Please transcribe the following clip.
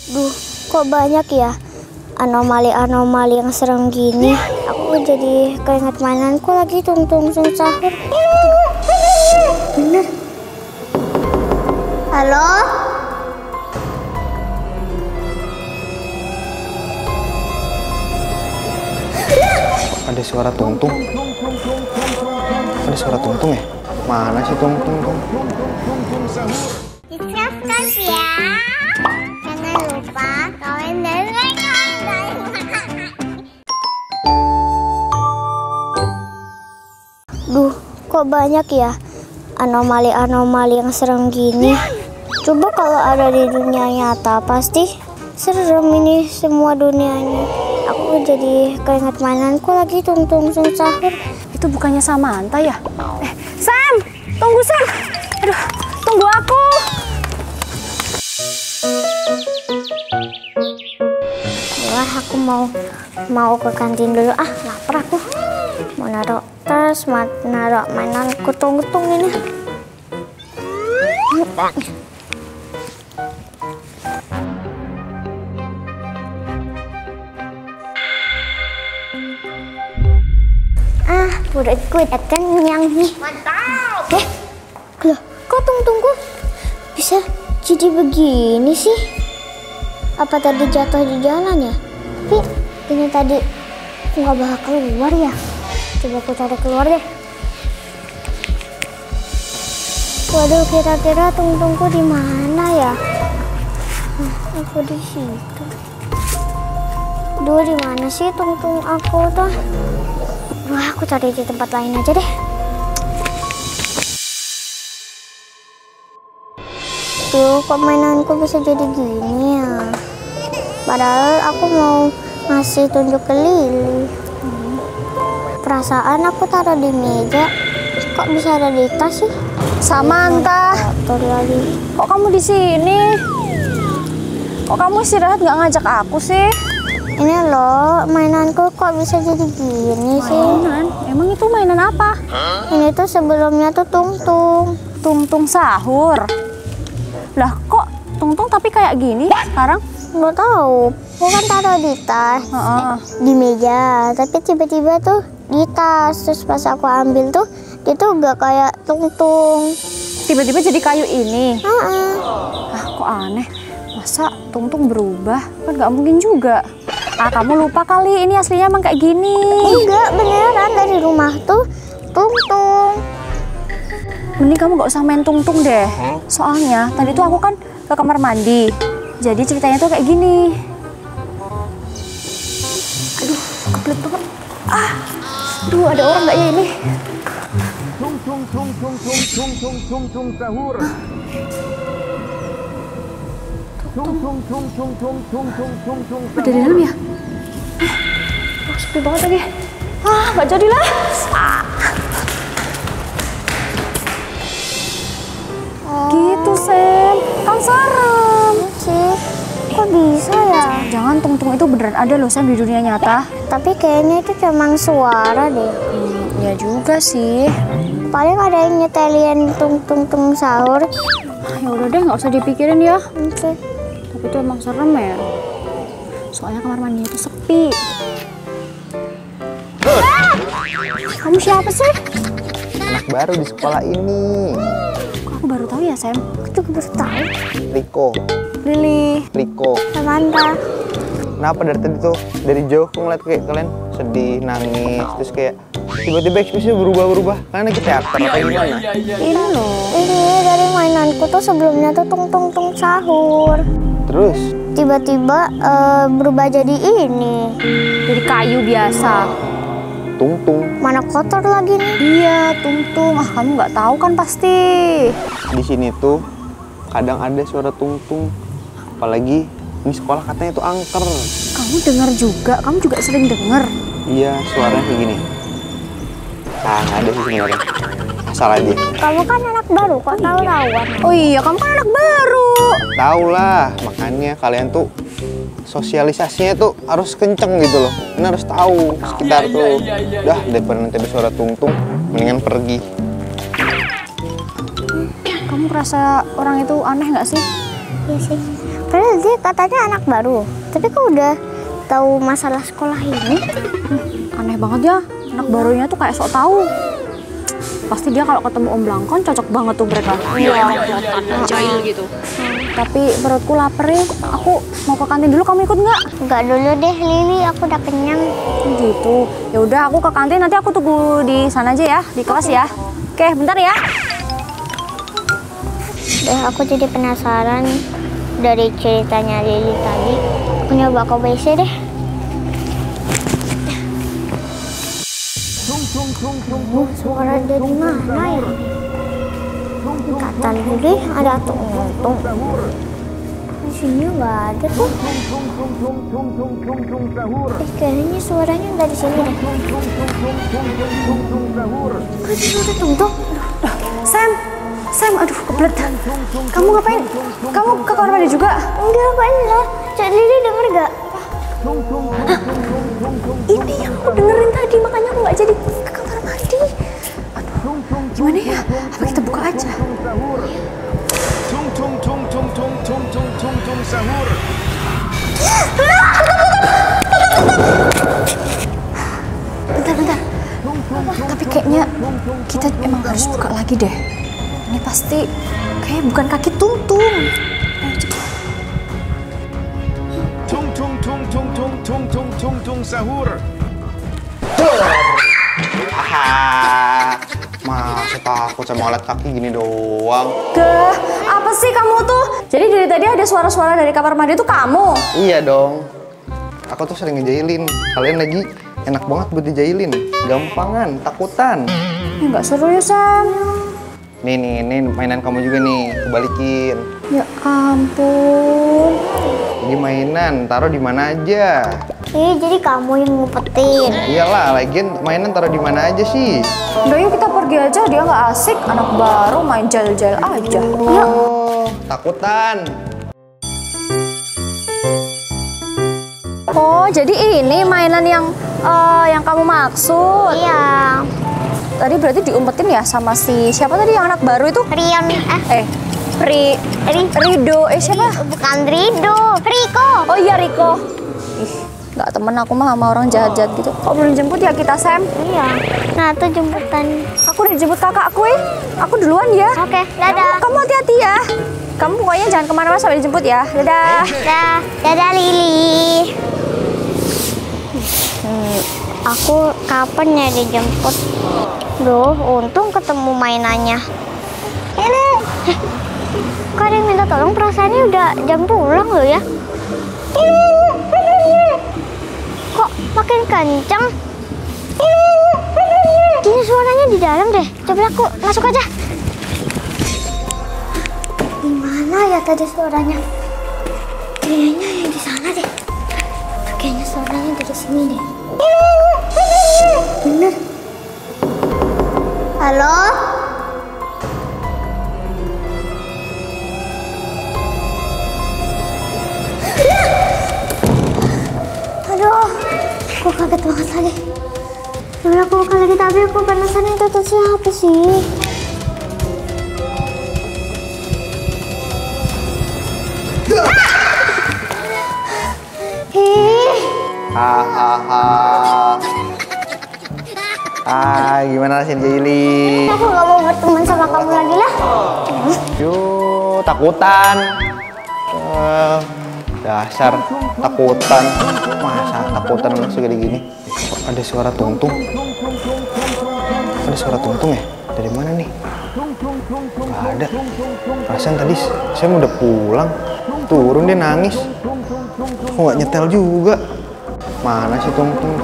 Duh, kok banyak ya anomali-anomali yang serem gini. Aku jadi keinget mainanku lagi, tung-tung sahur. Bener. Halo? Ada suara tungtung. Ada suara tungtung ya? Mana sih tungtung? Subscribe ya. Jangan lupa komen dan like. Duh, kok banyak ya anomali-anomali yang serem gini. Coba kalau ada di dunia nyata, pasti serem ini semua dunianya. Aku jadi keinget mainanku lagi, tung-tung sahur. Itu bukannya Samantha ya? Sam! Tunggu Sam! Aduh, tunggu aku! Wah, aku mau ke kantin dulu. Ah, lapar aku. Mau naruh tas, naruh mainanku, tung-tung ini. Perutku udah kenyang nih. Mantap. Loh, kok tunggu bisa jadi begini sih? Apa tadi jatuh di jalan ya? Tapi ini tadi nggak bakal keluar ya. Coba aku cari keluar deh. Waduh, kira-kira tungku di mana ya? Aku di situ. Duh, di mana sih tungtung aku tuh? Wah, aku cari di tempat lain aja deh. Tuh, kok mainanku bisa jadi gini ya? Padahal aku mau ngasih tunjuk ke Lili. Perasaan aku taruh di meja, kok bisa ada di tas sih? Samantha, lagi. kok kamu di sini? Kok kamu istirahat nggak ngajak aku sih? Ini loh, mainanku kok bisa jadi gini sih? Mainan? Emang itu mainan apa? Ini tuh sebelumnya tuh tungtung. Tungtung sahur. Lah kok tungtung tapi kayak gini sekarang? Nggak tahu. Aku kan taruh di tas, di meja. Tapi tiba-tiba tuh di tas. Terus pas aku ambil tuh, dia tuh nggak kayak tungtung. Tiba-tiba jadi kayu ini? Ah, kok aneh. Masa tungtung berubah? Kan nggak mungkin juga. Ah, kamu lupa kali, ini aslinya emang kayak gini. Enggak, beneran dari rumah tuh tungtung. Mending kamu nggak usah main tungtung deh. Soalnya tadi tuh aku kan ke kamar mandi. Jadi ceritanya tuh kayak gini. Aduh, kebelet banget. Ah, aduh, ada orang nggak ya ini? Tung sahur. Ada di dalam ya? Sepi banget lagi. Ah, nggak jadilah. Gitu, Sam. Kan serem. Sih, kok bisa ya? Jangan, tungtung itu beneran ada loh, Sam, di dunia nyata. Tapi kayaknya itu cuma suara deh. Ya juga sih. Paling ada yang nyetelin tung sahur. Ya udah deh, nggak usah dipikirin ya. Oke. Tapi itu emang serem ya. Soalnya kamar mandinya itu sepi. Kamu siapa sih? Anak baru di sekolah ini. Kok aku baru tahu ya, Sam? Aku juga baru tahu. Riko. Lili. Riko. Samantha. Kenapa dari tadi tuh, dari jauh aku ngeliat kayak kalian sedih, nangis, terus kayak tiba-tiba ekspresinya berubah-berubah. Kalian lagi teater apa gimana? Ini loh. Ini dari mainanku tuh sebelumnya tuh tung sahur. Terus? Tiba-tiba berubah jadi ini. Jadi kayu biasa. Tungtung. Mana kotor lagi nih? Iya, tungtung. Ah, kamu nggak tahu kan pasti. Di sini tuh kadang ada suara tungtung. Apalagi di sekolah katanya itu angker. Kamu dengar juga? Kamu juga sering dengar? Iya, suaranya kayak gini. Ah, nggak ada sih sebenarnya. Asal aja. Kamu kan anak baru, kok tahu-tahuan? Oh iya, kamu kan anak baru. Tahu lah, makanya kalian tuh sosialisasinya tuh harus kenceng gitu loh. Ini harus tahu sekitar tuh. Dah, daripada nanti ada suara tungtung, mendingan pergi. Kamu merasa orang itu aneh nggak sih? Iya sih. Padahal dia katanya anak baru. Tapi kok udah tahu masalah sekolah ini? Aneh banget ya, anak barunya tuh kayak sok tahu. Pasti dia kalau ketemu Om Blangkon cocok banget tuh mereka. Iya, buatan jahil gitu. Tapi perutku lapar ya. Aku mau ke kantin dulu, kamu ikut nggak? Enggak dulu deh Lili, aku udah kenyang. Gitu. Ya udah, aku ke kantin, nanti aku tunggu di sana aja ya, di kelas ya. Oke, bentar ya. Deh, aku jadi penasaran dari ceritanya Lili tadi. Aku nyoba ke WC deh. Suara dari mana ya? Kata Lili ada tung-tung. Di sini nggak ada tuh. Kayaknya suaranya dari sini deh. Kan suara tung-tung. Sam, aduh kebelet. Kamu ngapain? Kamu ke kamar mandi juga? Enggak, ngapain lah. Cak Lili denger gak? Ini yang aku dengerin tadi, makanya aku nggak jadi ke kamar mandi. Aduh, gimana ya? Apa kita buka aja? Sahur. Bentar. Tapi kayaknya kita emang harus buka lagi deh. Ini pasti kayak bukan kaki Tungtung. Ayo cepat. Tung sahur. Masa takut sama alat kaki gini doang? Gah, apa sih kamu tuh? Jadi dari tadi ada suara-suara dari kamar mandi tuh kamu? Iya dong. Aku tuh sering ngejailin. Kalian lagi enak banget buat dijailin. Gampangan, takutan. Ya nggak seru ya, Sam. Nih, mainan kamu juga nih. Kebalikin. Ya ampun. Ini mainan, taruh di mana aja. Jadi kamu yang ngumpetin. Iyalah, lagian mainan taruh di mana aja sih? Udah yuk kita pergi aja, dia nggak asik. Anak baru main jail-jail aja. Oh, takutan. Oh, jadi ini mainan yang kamu maksud? Iya. Tadi berarti diumpetin ya sama si siapa tadi yang anak baru itu? Rion. Rido. Siapa? Bukan Rido. Riko. Oh iya Riko. Ih, nggak temen aku mah sama orang jahat-jahat gitu. Kok belum jemput ya kita, Sam? Iya. Nah, tuh jemputan. Aku udah jemput kakakku ya. Aku duluan ya. Oke, dadah. Kamu hati-hati ya. Kamu pokoknya jangan kemana-mana sampai dijemput ya. Dadah. Dadah Lili. Aku kapan ya dijemput? Duh, untung ketemu mainannya. Ini. Kok ada yang minta tolong? Perasaannya udah jam pulang loh ya. Kok makin kencang? Ini suaranya di dalam deh. Coba aku masuk aja. Di mana ya tadi suaranya? Kayaknya yang di sana deh. Kayaknya suaranya dari sini deh. Bener. Halo? Aduh, aku kaget banget tadi. Coba aku buka lagi, tapi aku penasaran itu siapa sih? Hahaha. Gimana sih Jaili? Aku gak mau berteman sama kamu lagi lah. Yuk, takutan. Dasar takutan. Masa takutan anak segede gini? Ada suara Tungtung. Ada suara Tungtung ya? Dari mana nih? Gak ada. Perasaan tadi saya udah pulang. Turun dia nangis. Kok gak nyetel juga? Mana sih Tungtung?